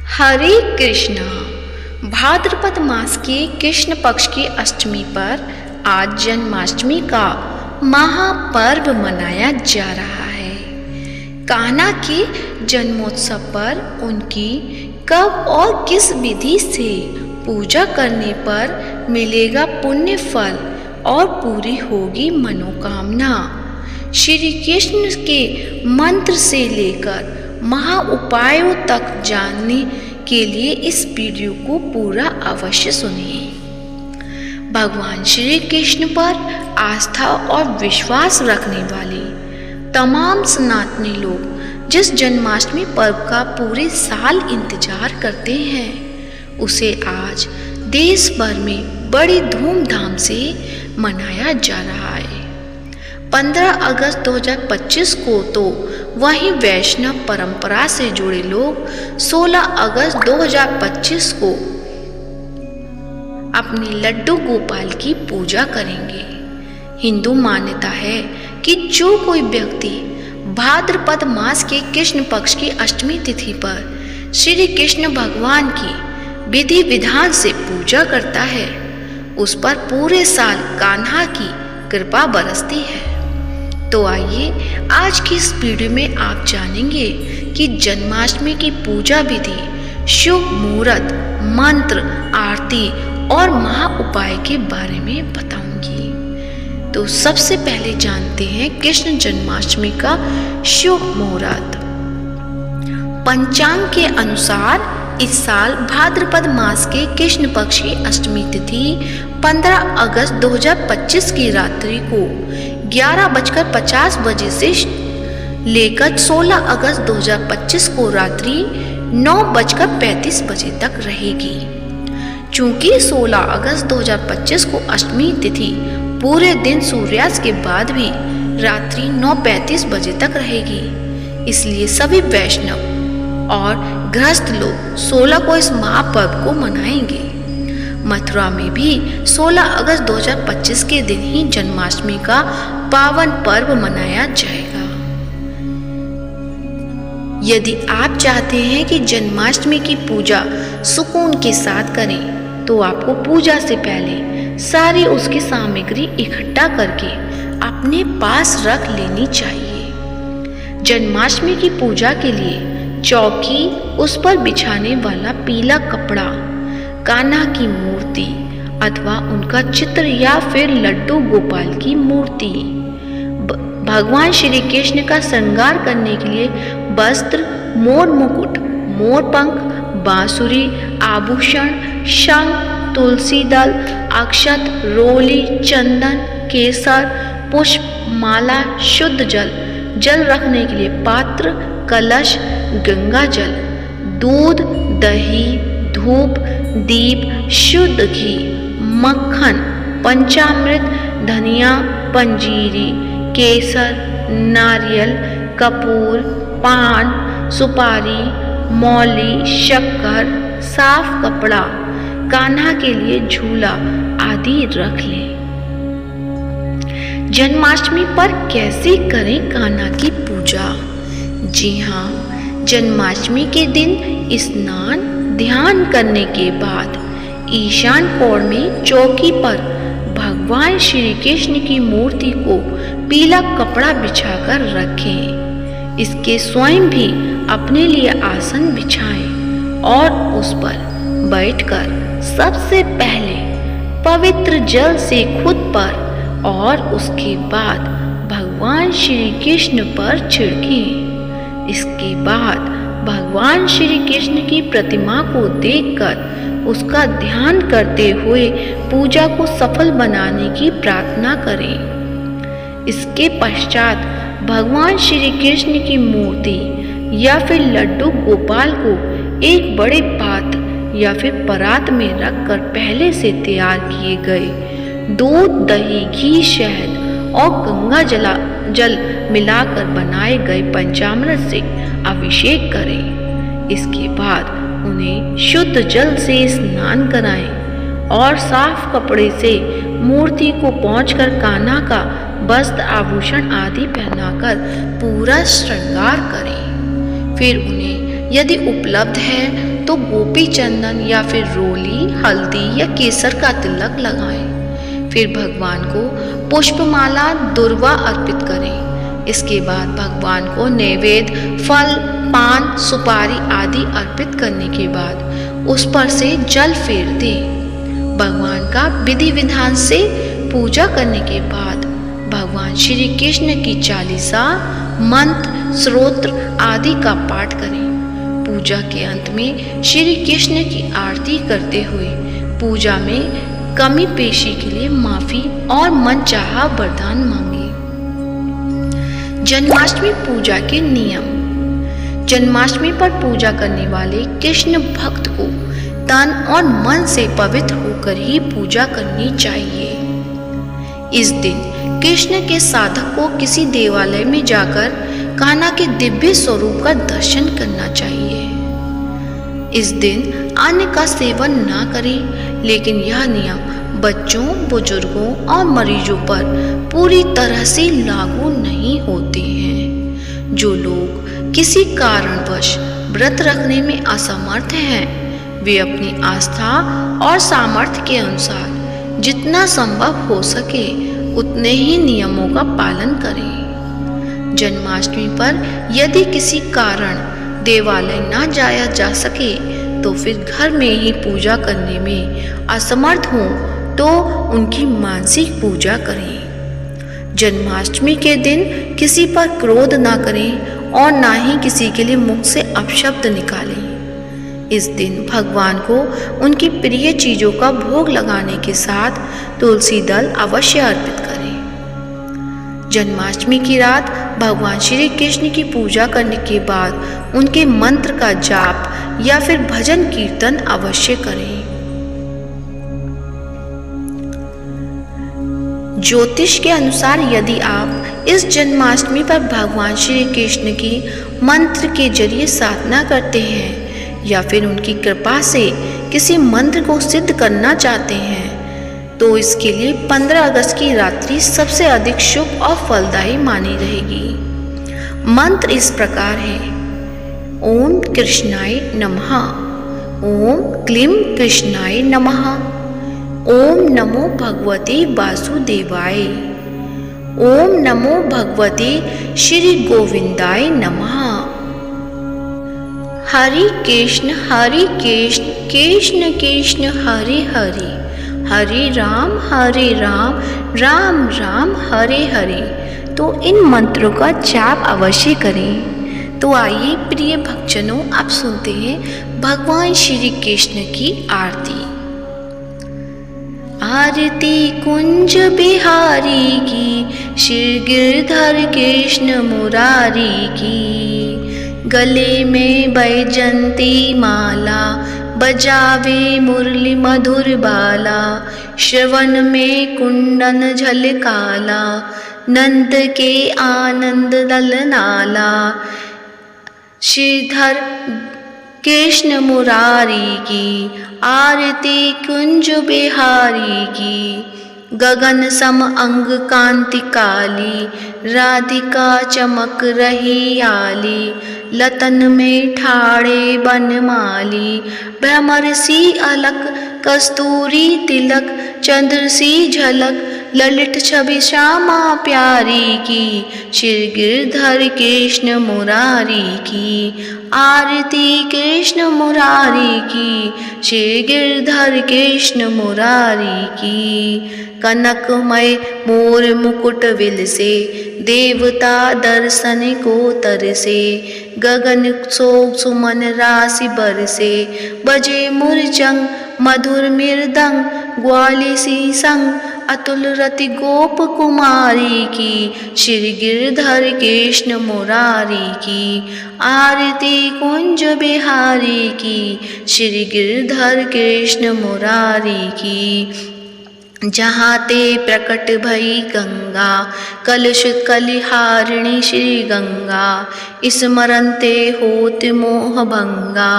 हरे कृष्णा। भाद्रपद मास के कृष्ण पक्ष की अष्टमी पर आज जन्माष्टमी का महापर्व मनाया जा रहा है। कान्हा के जन्मोत्सव पर उनकी कब और किस विधि से पूजा करने पर मिलेगा पुण्य फल और पूरी होगी मनोकामना, श्री कृष्ण के मंत्र से लेकर महा उपायों तक जानने के लिए इस वीडियो को पूरा अवश्य सुनिए। भगवान श्री कृष्ण पर आस्था और विश्वास रखने वाले तमाम सनातनी लोग जिस जन्माष्टमी पर्व का पूरे साल इंतजार करते हैं, उसे आज देश भर में बड़ी धूमधाम से मनाया जा रहा है। 15 अगस्त 2025 को तो वहीं वैष्णव परंपरा से जुड़े लोग 16 अगस्त 2025 को अपने लड्डू गोपाल की पूजा करेंगे। हिंदू मान्यता है कि जो कोई व्यक्ति भाद्रपद मास के कृष्ण पक्ष की अष्टमी तिथि पर श्री कृष्ण भगवान की विधि विधान से पूजा करता है, उस पर पूरे साल कान्हा की कृपा बरसती है। तो आइए आज की इस वीडियो में आप जानेंगे कि जन्माष्टमी की पूजा विधि, शुभ मुहूर्त, मंत्र, आरती और महा उपाय के बारे में बताऊंगी। तो सबसे पहले जानते हैं कृष्ण जन्माष्टमी का शुभ मुहूर्त। पंचांग के अनुसार इस साल भाद्रपद मास के कृष्ण पक्ष की अष्टमी तिथि 15 अगस्त 2025 की रात्रि को 11:50 से लेकर 16 अगस्त 2025 को रात्रि 9:35 तक रहेगी। चूंकि 16 अगस्त 2025 को अष्टमी तिथि पूरे दिन सूर्यास्त के बाद भी रात्रि 9:35 तक रहेगी, इसलिए सभी वैष्णव और गृहस्थ लोग 16 को इस महापर्व को मनाएंगे। मथुरा में भी 16 अगस्त 2025 के दिन ही जन्माष्टमी का पावन पर्व मनाया जाएगा। यदि आप चाहते हैं कि जन्माष्टमी की पूजा सुकून के साथ करें, तो आपको पूजा से पहले सारी उसकी सामग्री इकट्ठा करके अपने पास रख लेनी चाहिए। जन्माष्टमी की पूजा के लिए चौकी, उस पर बिछाने वाला पीला कपड़ा, कान्हा की मूर्ति अथवा उनका चित्र या फिर लड्डू गोपाल की मूर्ति, भगवान श्री कृष्ण का श्रृंगार करने के लिए वस्त्र, मोर मुकुट, मोर पंख, बांसुरी, आभूषण, शंख, तुलसी दल, अक्षत, रोली, चंदन, केसर, पुष्प, माला, शुद्ध जल, जल रखने के लिए पात्र, कलश, गंगा जल, दूध, दही, धूप, दीप, शुद्ध घी, मक्खन, पंचामृत, धनिया, पंजीरी, केसर, नारियल, कपूर, पान, सुपारी, मौली, शक्कर, साफ कपड़ा, कान्हा के लिए झूला आदि रख लें। जन्माष्टमी पर कैसे करें कान्हा की पूजा? जी हाँ, जन्माष्टमी के दिन स्नान ध्यान करने के बाद ईशान कोण में चौकी पर भगवान श्री कृष्ण की मूर्ति को पीला कपड़ा बिछाकर रखें। इसके स्वयं भी अपने लिए आसन बिछाएं और उस पर बैठकर सबसे पहले पवित्र जल से खुद पर और उसके बाद भगवान श्री कृष्ण पर छिड़कें। इसके बाद भगवान श्री कृष्ण की प्रतिमा को देखकर उसका ध्यान करते हुए पूजा को सफल बनाने की प्रार्थना करें। इसके पश्चात भगवान श्री कृष्ण की मूर्ति या फिर लड्डू गोपाल को एक बड़े पात्र या फिर परात में रखकर पहले से तैयार किए गए दूध, दही, घी, शहद और गंगा जल मिलाकर बनाए गए पंचामृत से अभिषेक करें। इसके बाद उन्हें शुद्ध जल से स्नान कराएं और साफ कपड़े से मूर्ति को पोंछकर कान्हा का वस्त्र, आभूषण आदि पहनाकर पूरा श्रृंगार करें। फिर उन्हें यदि उपलब्ध है तो गोपी चंदन या फिर रोली, हल्दी या केसर का तिलक लगाएं। फिर भगवान को पुष्पमाला दुर्वा अर्पित करें। इसके बाद भगवान को नैवेद्य फल, पान, सुपारी आदि अर्पित करने के बाद उस पर से जल फेर दें। भगवान का विधि विधान से पूजा करने के बाद भगवान श्री कृष्ण की चालीसा, मंत्र, स्तोत्र आदि का पाठ करें। पूजा के अंत में श्री कृष्ण की आरती करते हुए पूजा में कमी पेशी के लिए माफी और मनचाहा वरदान मांगे। जन्माष्टमी पूजा के नियम। जन्माष्टमी पर पूजा करने वाले कृष्ण भक्त को तन और मन से पवित्र होकर ही पूजा करनी चाहिए। इस दिन कृष्ण के साधक को किसी देवालय में जाकर कान्हा के दिव्य स्वरूप का दर्शन करना चाहिए। इस दिन अन्न का सेवन ना करें, लेकिन यह नियम बच्चों, बुजुर्गों और मरीजों पर पूरी तरह से लागू नहीं होते हैं। जो लोग किसी कारणवश व्रत रखने में असमर्थ हैं, वे अपनी आस्था और सामर्थ्य के अनुसार जितना संभव हो सके उतने ही नियमों का पालन करें। जन्माष्टमी पर यदि किसी कारण देवालय ना जाया जा सके तो फिर घर में ही पूजा करने में असमर्थ हों तो उनकी मानसिक पूजा करें। जन्माष्टमी के दिन किसी पर क्रोध ना करें और ना ही किसी के लिए मुख से अपशब्द निकालें। इस दिन भगवान को उनकी प्रिय चीज़ों का भोग लगाने के साथ तुलसी दल अवश्य अर्पित करें। जन्माष्टमी की रात भगवान श्री कृष्ण की पूजा करने के बाद उनके मंत्र का जाप या फिर भजन कीर्तन अवश्य करें। ज्योतिष के अनुसार यदि आप इस जन्माष्टमी पर भगवान श्री कृष्ण की मंत्र के जरिए साधना करते हैं या फिर उनकी कृपा से किसी मंत्र को सिद्ध करना चाहते हैं तो इसके लिए 15 अगस्त की रात्रि सबसे अधिक शुभ और फलदायी मानी रहेगी। मंत्र इस प्रकार है: ओम कृष्णाय नमः, ओम क्लीं कृष्णाय नमः, ओम नमो भगवते वासुदेवाय, ओम नमो भगवते श्री गोविंदाय नमः। हरि कृष्ण कृष्ण कृष्ण हरे हरे, हरे राम राम राम हरे हरे। तो इन मंत्रों का जाप अवश्य करें। तो आइए प्रिय भक्तजनों, आप सुनते हैं भगवान श्री कृष्ण की आरती। आरती कुंज बिहारी की, श्री गिरधर कृष्ण मुरारी की। गले में बैजंती माला, बजावे मुरली मधुर बाला। श्रवण में कुंडन झलकाला, नंद के आनंद दल नाला। श्रीधर कृष्ण मुरारी की, आरती कुंज बिहारी की। गगन सम अंग कांति काली, राधिका चमक रही आली। लतन में ठाड़े बनमाली, भ्रमर सी अलक कस्तूरी तिलक। चंद्र सी झलक ललित छवि श्यामा प्यारी की। श्री गिरधर कृष्ण मुरारी की, आरती कृष्ण मुरारी की। श्री गिरधर कृष्ण मुरारी की। कनकमय मोर मुकुट विलसे, देवता दर्शन को तरसे। गगन सो सुमन राशि बरसे, बजे मुरचंग मधुर मृदंग। ग्वाली सी संग अतुल रति गोप कुमारी की। श्री गिरधर कृष्ण मुरारी की, आरती कुंज बिहारी की। श्री गिरधर कृष्ण मुरारी की। जहाँ ते प्रकट भई गंगा, कलश कलिहारिणी श्री गंगा। स्मरन्ते होत मोह भंगा,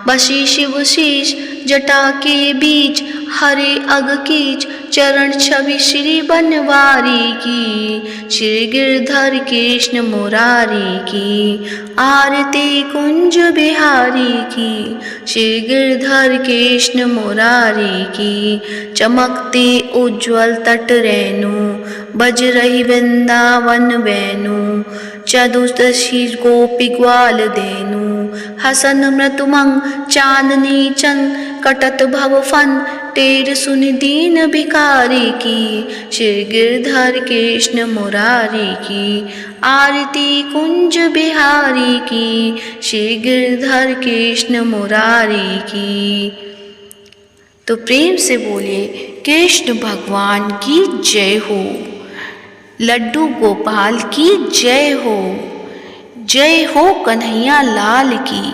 बसी शिव शीश जटा के बीच। हरे अग कीच चरण छवि श्री बनवारी की, श्री गिरधर कृष्ण मुरारी की, आरती कुंज बिहारी की, श्री गिरधर कृष्ण मुरारी की। चमकते उज्ज्वल तट रेणु, बज रही वृंदावन वेणु, चतुर्दशी गोपी ग्वाल देनु, हसन मृतुमंग चांदनी चंद, कटत भव फन टेर सुनि दीन भिखारी की, श्री गिरधर कृष्ण मुरारी की, आरती कुंज बिहारी की, श्री गिरधर कृष्ण मुरारी की। तो प्रेम से बोलिए कृष्ण भगवान की जय हो, लड्डू गोपाल की जय हो कन्हैया लाल की,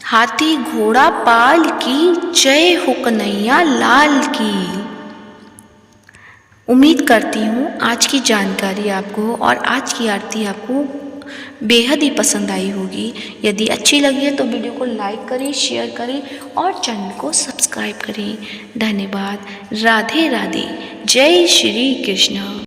हाथी घोड़ा पाल की जय हो कन्हैया लाल की। उम्मीद करती हूँ आज की जानकारी आपको और आज की आरती आपको बेहद ही पसंद आई होगी। यदि अच्छी लगी है तो वीडियो को लाइक करें, शेयर करें और चैनल को सब्सक्राइब करें। धन्यवाद। राधे राधे। जय श्री कृष्ण।